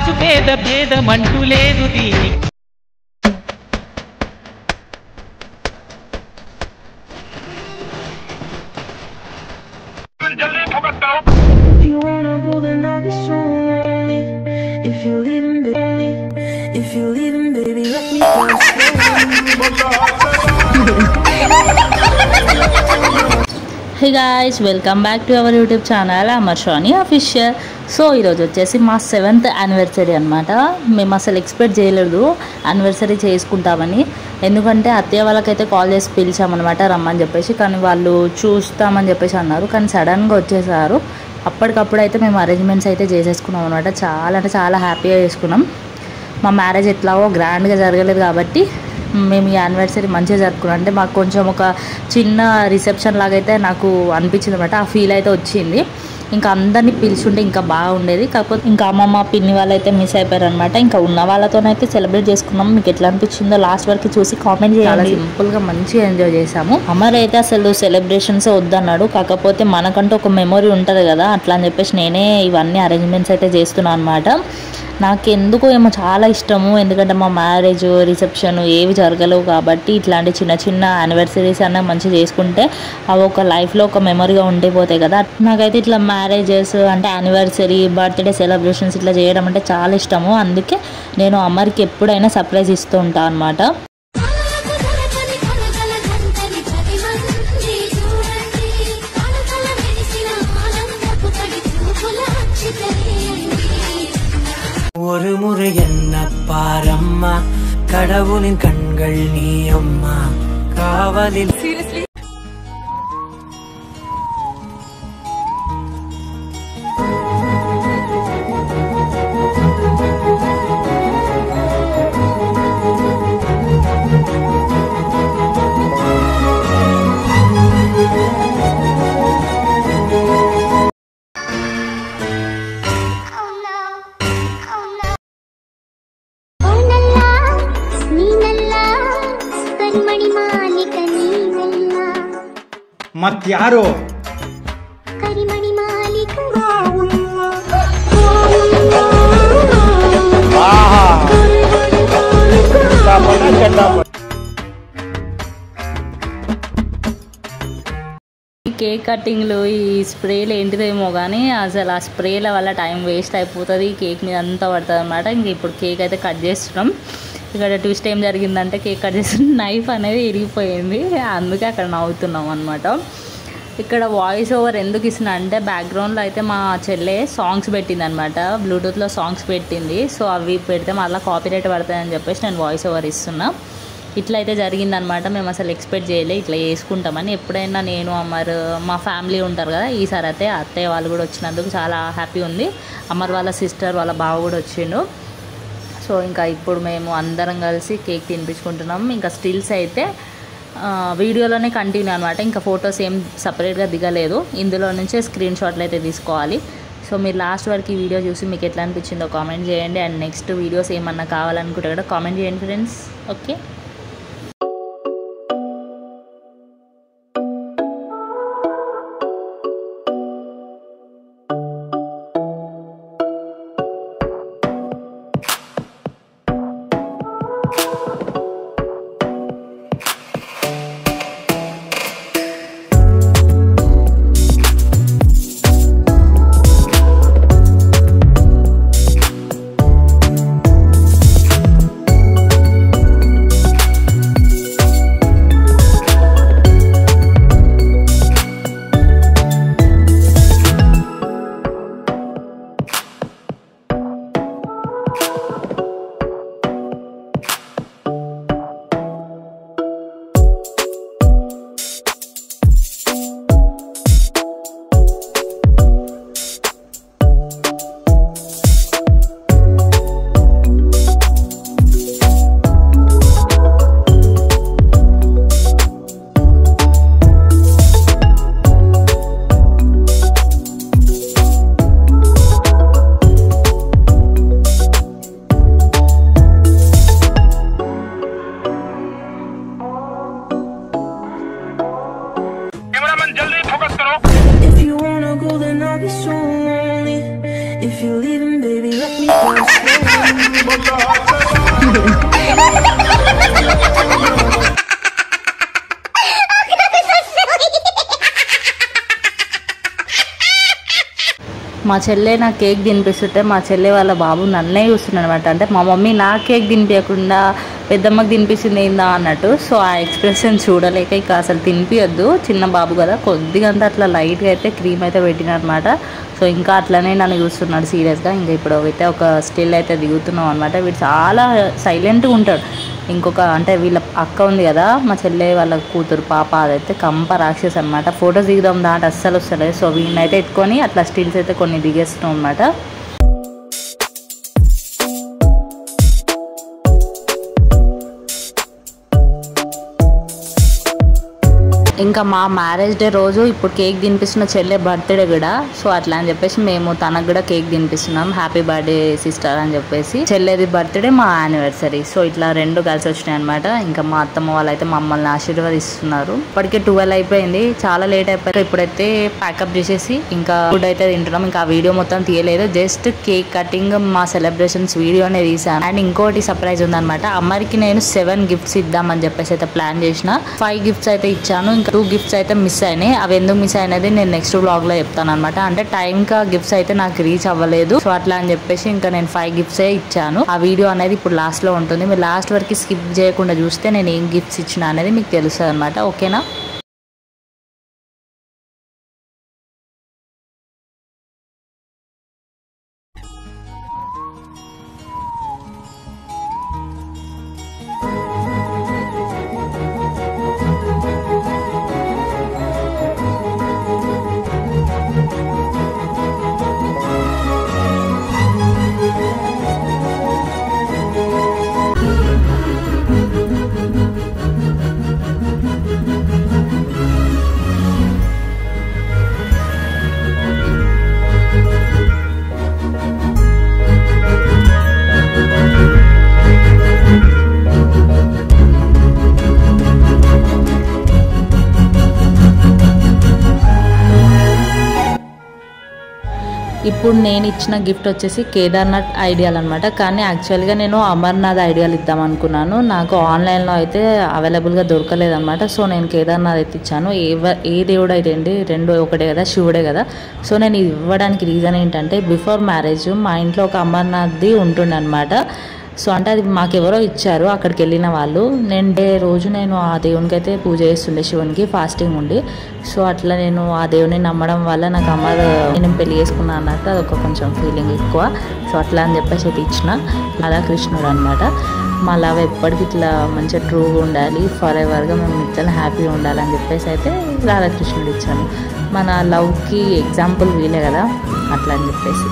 రాజు పేద భేదమంటూ లేదు దీనికి. Hey guys, welcome back to our YouTube channel Amar Sravani official. So ఈరోజు వచ్చేసి మా 7th యానివర్సరీ అనమాట. మేము అసలు ఎక్స్పెక్ట్ చేయలేదు యానివర్సరీ చేసుకుంటామని. ఎందుకంటే అత్తయ్య వాళ్ళకైతే కాల్ చేసి పిలిచామన్నమాట రమ్మని చెప్పేసి. కానీ వాళ్ళు చూస్తామని చెప్పేసి అన్నారు. కానీ సడన్గా వచ్చేసారు. అప్పటికప్పుడు అయితే మేము అరేంజ్మెంట్స్ అయితే చేసేసుకున్నాం అనమాట. చాలా అంటే చాలా హ్యాపీగా చేసుకున్నాం. మా మ్యారేజ్ ఎట్లాగో గ్రాండ్గా జరగలేదు కాబట్టి మేము ఈ యానివర్సరీ మంచిగా జరుపుకున్నాం. అంటే మాకు కొంచెం ఒక చిన్న రిసెప్షన్ లాగా అయితే నాకు అనిపించింది అనమాట. ఆ ఫీల్ అయితే వచ్చింది. ఇంకా అందరినీ పిలుచుంటే ఇంకా బాగుండేది. కాకపోతే ఇంకా అమ్మమ్మ పిన్ని వాళ్ళు అయితే మిస్ అయిపోయారు అనమాట. ఇంకా ఉన్న వాళ్ళతోనైతే సెలబ్రేట్ చేసుకున్నాం. మీకు ఎట్లా అనిపించిందో లాస్ట్ వరకు చూసి కామెంట్ చేయాలి. చాలా సింపుల్గా మంచిగా ఎంజాయ్ చేసాము. అమర్ అయితే అసలు సెలబ్రేషన్స్ వద్దన్నాడు. కాకపోతే మనకంటూ ఒక మెమొరీ ఉంటుంది కదా, అట్లా అని చెప్పేసి నేనే ఇవన్నీ అరేంజ్మెంట్స్ అయితే చేస్తున్నాను అనమాట. నాకు ఎందుకో ఏమో చాలా ఇష్టము. ఎందుకంటే మా మ్యారేజ్ రిసెప్షన్ ఏవి జరగలేవు కాబట్టి ఇట్లాంటి చిన్న చిన్న యానివర్సరీస్ అన్న మంచిగా చేసుకుంటే అవి ఒక లైఫ్లో ఒక మెమరీగా ఉండిపోతాయి కదా. నాకైతే ఇట్లా మ్యారేజెస్ అంటే యానివర్సరీ, బర్త్డే సెలబ్రేషన్స్ ఇట్లా చేయడం అంటే చాలా ఇష్టము. అందుకే నేను అమ్మకి ఎప్పుడైనా సర్ప్రైజ్ ఇస్తూ ఉంటాను అనమాట. ஒரு முறை என்ன பாரம்மா, கடவுளின் கண்கள் நீ அம்மா, காவலில் ಮತ್ಯಾರೋ ಕರಿಮಣಿ ಮಾಲೀಕ కేక్ కటింగ్లు ఈ స్ప్రేలు ఏంటిదేమో కానీ అసలు ఆ స్ప్రేల వల్ల టైం వేస్ట్ అయిపోతుంది. కేక్ మీద అంతా పడుతుంది అనమాట. ఇంక ఇప్పుడు కేక్ అయితే కట్ చేస్తున్నాం. ఇక్కడ ట్విస్ట్ ఏం జరిగిందంటే కేక్ కట్ చేసిన నైఫ్ అనేది ఇరిగిపోయింది. అందుకే అక్కడ నవ్వుతున్నాం అనమాట. ఇక్కడ వాయిస్ ఓవర్ ఎందుకు ఇస్తున్నా అంటే బ్యాక్గ్రౌండ్లో అయితే మా చెల్లె సాంగ్స్ పెట్టింది అనమాట. బ్లూటూత్లో సాంగ్స్ పెట్టింది. సో అవి పెడితే మళ్ళీ కాపీరైట్ పడతాయని చెప్పేసి నేను వాయిస్ ఓవర్ ఇస్తున్నా. ఇట్లా అయితే జరిగిందనమాట. మేము అసలు ఎక్స్పెక్ట్ చేయలే ఇట్లా చేసుకుంటామని. ఎప్పుడైనా నేను అమర్ మా ఫ్యామిలీ ఉంటారు కదా, ఈసారి అయితే అత్తయ్య వాళ్ళు కూడా వచ్చినందుకు చాలా హ్యాపీ ఉంది. అమర్ వాళ్ళ సిస్టర్ వాళ్ళ బావ కూడా వచ్చిండు. సో ఇంకా ఇప్పుడు మేము అందరం కలిసి కేక్ తినిపించుకుంటున్నాం. ఇంకా స్టిల్స్ అయితే వీడియోలోనే కంటిన్యూ అనమాట. ఇంకా ఫొటోస్ ఏం సపరేట్గా దిగలేదు. ఇందులో నుంచే స్క్రీన్ షాట్లు అయితే తీసుకోవాలి. సో మీరు లాస్ట్ వరకు ఈ వీడియో చూసి మీకు ఎట్లా అనిపించిందో కామెంట్ చేయండి. అండ్ నెక్స్ట్ వీడియోస్ ఏమన్నా కావాలనుకుంటే కూడా కామెంట్ చేయండి friends. Okay. If you're leaving, baby, let me go. మా చెల్లె నా కేక్ తినిపిస్తుంటే మా చెల్లె వాళ్ళ బాబు నన్నే చూస్తున్నాడు అనమాట. అంటే మా మమ్మీ నా కేక్ తినిపించకుండా పెద్దమ్మకి తినిపిస్తుంది ఏందా అన్నట్టు. సో ఆ ఎక్స్ప్రెషన్ చూడలేక ఇక అసలు తినిపించద్దు, చిన్న బాబు కదా, కొద్దిగా అంతా అట్లా లైట్గా అయితే క్రీమ్ అయితే పెట్టినమాట. సో ఇంకా అట్లనే నన్ను చూస్తున్నాడు సీరియస్గా. ఇంకా ఇప్పుడు అయితే ఒక స్టిల్ అయితే దిగుతున్నాం అనమాట. వీడు చాలా సైలెంట్గా ఉంటాడు. ఇంకొక అంటే వీళ్ళ అక్క ఉంది కదా, మా చెల్లె వాళ్ళ కూతురు పాప, అదైతే కంప రాక్షస్ అనమాట. ఫొటోస్ దిగుదాం దాంట్ అస్సలు వస్తలేదు. సో వీడినైతే ఎత్తుకొని అట్లా స్టిల్స్ అయితే కొన్ని దిగేస్తున్నాం అనమాట. ఇంకా మా మ్యారేజ్ డే రోజు ఇప్పుడు కేక్ తినిపిస్తున్న చెల్లె బర్త్డే కూడా. సో అట్లా అని చెప్పేసి మేము తనకు కూడా కేక్ తినిపిస్తున్నాం, హ్యాపీ బర్త్డే సిస్టర్ అని చెప్పేసి. చెల్లెది బర్త్డే, మా యానివర్సరీ. సో ఇట్లా రెండు కలిసి వచ్చినాయి అనమాట. ఇంకా మా అత్తమ్మ వాళ్ళు అయితే మమ్మల్ని ఆశీర్వదిస్తున్నారు. ఇప్పటికే 12 అయిపోయింది, చాలా లేట్ అయిపోయింది. ఇప్పుడైతే ప్యాకప్ చేసేసి ఇంకా ఫుడ్ అయితే తింటున్నాం. ఇంకా ఆ వీడియో మొత్తం తీయలేదు, జస్ట్ కేక్ కటింగ్ మా సెలబ్రేషన్స్ వీడియోనే తీసాను. అండ్ ఇంకోటి సర్ప్రైజ్ ఉందన్నమాట. అమ్మరికి నేను 7 గిఫ్ట్స్ ఇద్దామని చెప్పేసి అయితే ప్లాన్ చేసిన. 5 గిఫ్ట్స్ అయితే ఇచ్చాను, 2 గిఫ్ట్స్ అయితే మిస్ అయినాయి. అవి ఎందుకు మిస్ అయినది నేను నెక్స్ట్ వ్లాగ్ లో చెప్తాను అనమాట. అంటే టైంకి ఆ గిఫ్ట్స్ అయితే నాకు రీచ్ అవ్వలేదు. సో అట్లా అని చెప్పేసి ఇంకా నేను 5 గిఫ్ట్స్ ఇచ్చాను. ఆ వీడియో అనేది ఇప్పుడు లాస్ట్ లో ఉంటుంది. మీరు లాస్ట్ వరకు స్కిప్ చేయకుండా చూస్తే నేను ఏం గిఫ్ట్స్ ఇచ్చిన అనేది మీకు తెలుస్తుంది అనమాట. ఓకేనా? ఇప్పుడు నేను ఇచ్చిన గిఫ్ట్ వచ్చేసి కేదార్నాథ్ ఐడియాలు అనమాట. కానీ యాక్చువల్గా నేను అమర్నాథ్ ఐడియాలు ఇద్దాం అనుకున్నాను. నాకు ఆన్లైన్లో అయితే అవైలబుల్గా దొరకలేదన్నమాట. సో నేను కేదార్నాథ్ అయితే ఇచ్చాను. ఏ దేవుడు అయితే ఏంటి, రెండు ఒకటే కదా, శివుడే కదా. సో నేను ఇవ్వడానికి రీజన్ ఏంటంటే, బిఫోర్ మ్యారేజ్ మా ఇంట్లో ఒక అమర్నాథ్ది ఉంటుండే అనమాట. సో అంటే అది మాకెవరో ఇచ్చారు, అక్కడికి వెళ్ళిన వాళ్ళు. నేను రోజు నేను ఆ దేవునికి అయితే పూజ చేస్తుండే, శివునికి ఫాస్టింగ్ ఉండి. సో అట్లా నేను ఆ దేవుని నమ్మడం వల్ల నాకు నేను పెళ్లి చేసుకున్నాను అన్నట్టు అదొక కొంచెం ఫీలింగ్ ఎక్కువ. సో అట్లా అని చెప్పేసి అయితే ఇచ్చిన. రాధాకృష్ణుడు అనమాట. మా లవ్ ఎప్పటికీ ఇట్లా మంచిగా ట్రూగా ఉండాలి, ఫర్ ఎవర్గా మేము ఇట్లా హ్యాపీగా ఉండాలని చెప్పేసి అయితే రాధాకృష్ణుడు ఇచ్చాను. మన లవ్కి ఎగ్జాంపుల్ వీలే కదా, అట్లా అని చెప్పేసి.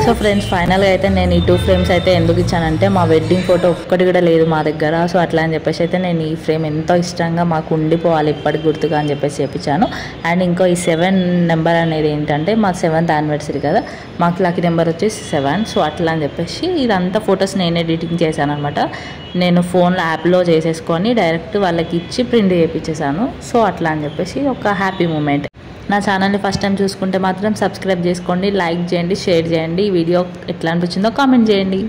సో ఫ్రెండ్స్, ఫైనల్గా అయితే నేను ఈ 2 ఫ్రేమ్స్ అయితే ఎందుకు ఇచ్చానంటే, మా వెడ్డింగ్ ఫోటో ఒక్కటి కూడా లేదు మా దగ్గర. సో అట్లా అని చెప్పేసి అయితే నేను ఈ ఫ్రేమ్ ఎంతో ఇష్టంగా మాకు ఉండిపోవాలి ఇప్పటికి గుర్తుగా అని చెప్పేసి చెప్పించాను. అండ్ ఇంకో ఈ 7 నెంబర్ అనేది ఏంటంటే, మా 7th యానివర్సరీ కదా, మాకు లక్కీ నెంబర్ వచ్చేసి 7. సో అట్లా అని చెప్పేసి ఇదంతా ఫొటోస్ నేను ఎడిటింగ్ చేశాను అనమాట. నేను ఫోన్లో యాప్లో చేసేసుకొని డైరెక్ట్ వాళ్ళకి ఇచ్చి ప్రింట్ చేయించేసాను. సో అట్లా అని చెప్పేసి ఒక హ్యాపీ మూమెంట్. నా ఛానల్ని ఫస్ట్ టైం చూసుకుంటే మాత్రం సబ్స్క్రైబ్ చేసుకోండి, లైక్ చేయండి, షేర్ చేయండి. ఈ వీడియో ఎట్లా అనిపించిందో కామెంట్ చేయండి.